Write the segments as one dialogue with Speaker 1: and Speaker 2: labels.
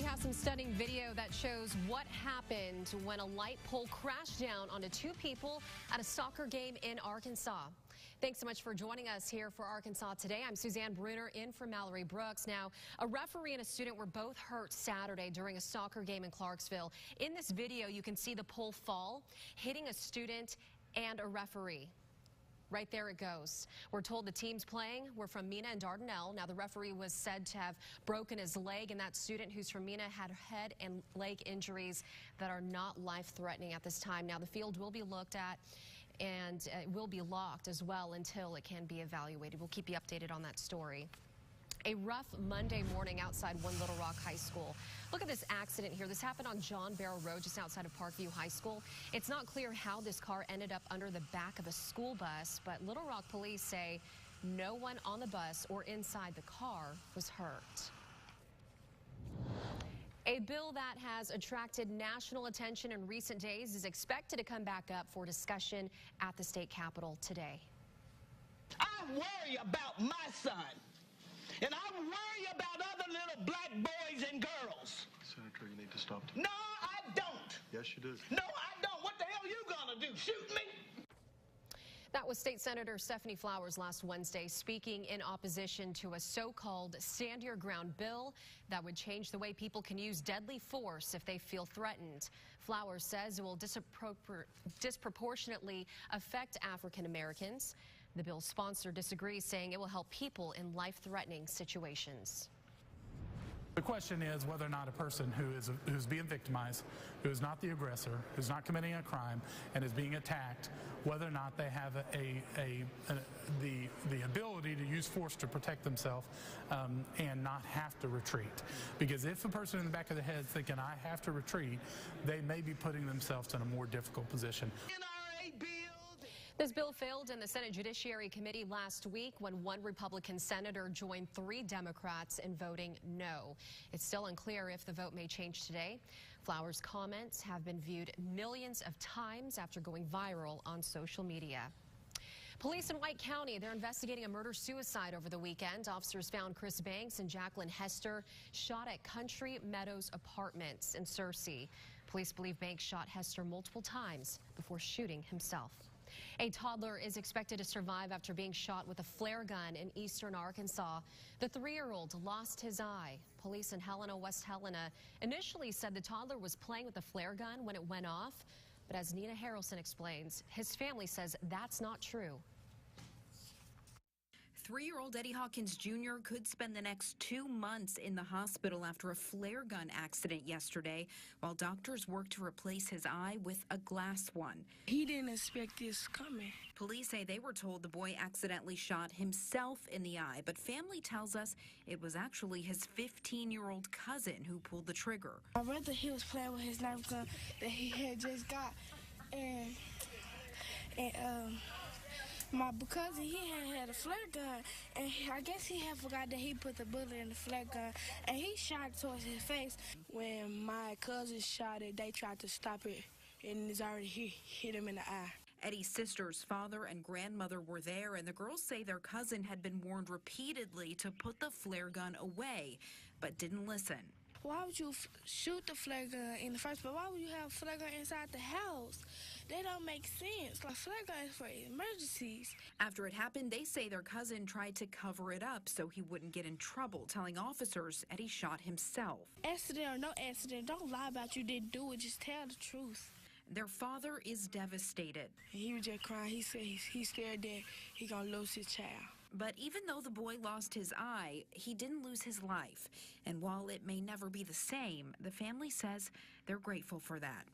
Speaker 1: have some stunning video that shows what happened when a light pole crashed down onto two people at a soccer game in Arkansas. Thanks so much for joining us here for Arkansas Today. I'm Suzanne Bruner in for Mallory Brooks. Now, a referee and a student were both hurt Saturday during a soccer game in Clarksville. In this video, you can see the pole fall, hitting a student and a referee. Right there it goes. We're told the teams playing were from Mena and Dardanelle. Now, the referee was said to have broken his leg, and that student who's from Mena had head and leg injuries that are not life-threatening at this time. Now, the field will be looked at and it will be locked as well until it can be evaluated. We'll keep you updated on that story. A rough Monday morning outside One Little Rock High School. Look at this accident here. This happened on John Barrow Road just outside of Parkview High School. It's not clear how this car ended up under the back of a school bus, but Little Rock police say no one on the bus or inside the car was hurt. A bill that has attracted national attention in recent days is expected to come back up for discussion at the state capitol today.
Speaker 2: I worry about my son. And I worry about other little black boys and girls.
Speaker 3: Senator, you need to stop.
Speaker 2: No, I don't.
Speaker 3: Yes, you do.
Speaker 2: No, I don't. What the hell are you gonna do? Shoot me?
Speaker 1: That was State Senator Stephanie Flowers last Wednesday speaking in opposition to a so-called Stand Your Ground bill that would change the way people can use deadly force if they feel threatened. Flowers says it will disproportionately affect African Americans. The bill's sponsor disagrees, saying it will help people in life-threatening situations.
Speaker 4: The question is whether or not a person who's being victimized, who is not the aggressor, who's not committing a crime, and is being attacked, whether or not they have the ability to use force to protect themselves and not have to retreat. Because if a person in the back of the head is thinking, I have to retreat, they may be putting themselves in a more difficult position.
Speaker 1: This bill failed in the Senate Judiciary Committee last week when one Republican senator joined 3 Democrats in voting no. It's still unclear if the vote may change today. Flowers' comments have been viewed millions of times after going viral on social media. Police in White County, they're investigating a murder-suicide over the weekend. Officers found Chris Banks and Jacqueline Hester shot at Country Meadows Apartments in Searcy. Police believe Banks shot Hester multiple times before shooting himself. A toddler is expected to survive after being shot with a flare gun in eastern Arkansas. The 3-year-old lost his eye. Police in Helena, West Helena, initially said the toddler was playing with the flare gun when it went off. But as Nina Harrelson explains, his family says that's not true.
Speaker 5: 3-year-old Eddie Hawkins Jr. could spend the next 2 months in the hospital after a flare gun accident yesterday, while doctors work to replace his eye with a glass one.
Speaker 6: He didn't expect this coming.
Speaker 5: Police say they were told the boy accidentally shot himself in the eye, but family tells us it was actually his 15-year-old cousin who pulled the trigger.
Speaker 6: My brother, he was playing with his Nerf gun that he had just got, and my cousin, he had a flare gun, and I guess he had forgot that he put the bullet in the flare gun, and he shot it towards his face. When my cousin shot it, they tried to stop it, and it's already hit him in the eye.
Speaker 5: Eddie's sister's father and grandmother were there, and the girls say their cousin had been warned repeatedly to put the flare gun away, but didn't listen.
Speaker 6: Why would you shoot the flare gun in the first place? Why would you have a flare gun inside the house? That don't make sense. Like, flare gun is for emergencies.
Speaker 5: After it happened, they say their cousin tried to cover it up so he wouldn't get in trouble, telling officers Eddie shot himself.
Speaker 6: Accident or no accident, don't lie about you didn't do it. Just tell the truth.
Speaker 5: Their father is devastated.
Speaker 6: He was just crying. He said he's scared that he's going to lose his child.
Speaker 5: But even though the boy lost his eye, he didn't lose his life. And while it may never be the same, the family says they're grateful for that.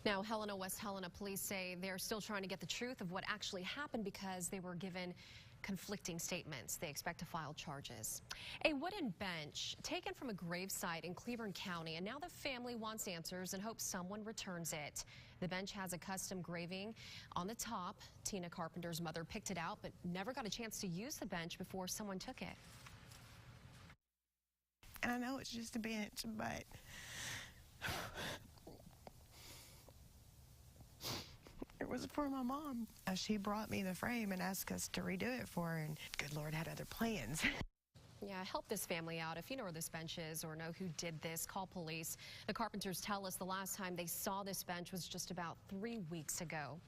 Speaker 1: Now, Helena, West Helena police say they're still trying to get the truth of what actually happened because they were given conflicting statements. They expect to file charges. A wooden bench taken from a gravesite in Cleburne County, and now the family wants answers and hopes someone returns it. The bench has a custom graving on the top. Tina Carpenter's mother picked it out, but never got a chance to use the bench before someone took it.
Speaker 7: And I know it's just a bench, but it was for my mom. She brought me the frame and asked us to redo it for her, and good Lord had other plans.
Speaker 1: Yeah, help this family out. If you know where this bench is or know who did this, call police. The Carpenters tell us the last time they saw this bench was just about 3 weeks ago.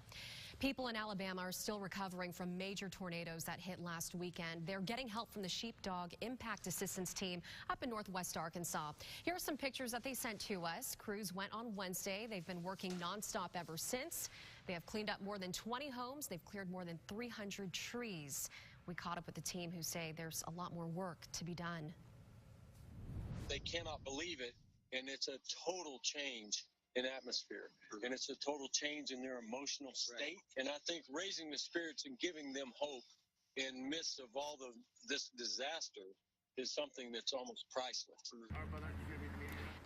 Speaker 1: People in Alabama are still recovering from major tornadoes that hit last weekend. They're getting help from the Sheepdog Impact Assistance Team up in northwest Arkansas. Here are some pictures that they sent to us. Crews went on Wednesday. They've been working nonstop ever since. They have cleaned up more than 20 homes. They've cleared more than 300 trees. We caught up with the team who say there's a lot more work to be done.
Speaker 3: They cannot believe it, and it's a total change in atmosphere, and it's a total change in their emotional state. And I think raising the spirits and giving them hope in midst of all this disaster is something that's almost priceless.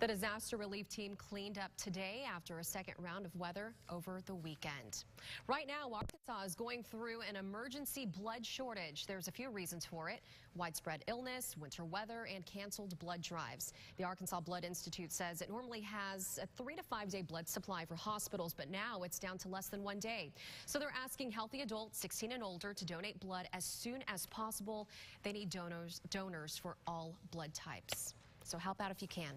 Speaker 1: The disaster relief team cleaned up today after a second round of weather over the weekend. Right now, Arkansas is going through an emergency blood shortage. There's a few reasons for it: widespread illness, winter weather, and canceled blood drives. The Arkansas Blood Institute says it normally has a 3 to 5 day blood supply for hospitals, but now it's down to less than 1 day. So they're asking healthy adults 16 and older to donate blood as soon as possible. They need donors for all blood types. So help out if you can.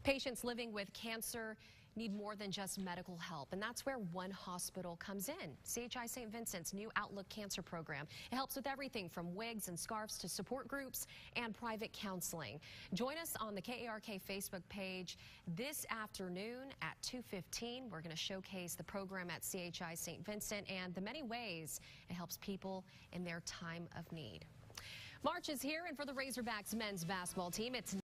Speaker 1: Patients living with cancer need more than just medical help, and that's where one hospital comes in. CHI St. Vincent's new Outlook Cancer Program. It helps with everything from wigs and scarves to support groups and private counseling. Join us on the KARK Facebook page this afternoon at 2:15. We're going to showcase the program at CHI St. Vincent and the many ways it helps people in their time of need. March is here, and for the Razorbacks men's basketball team, it's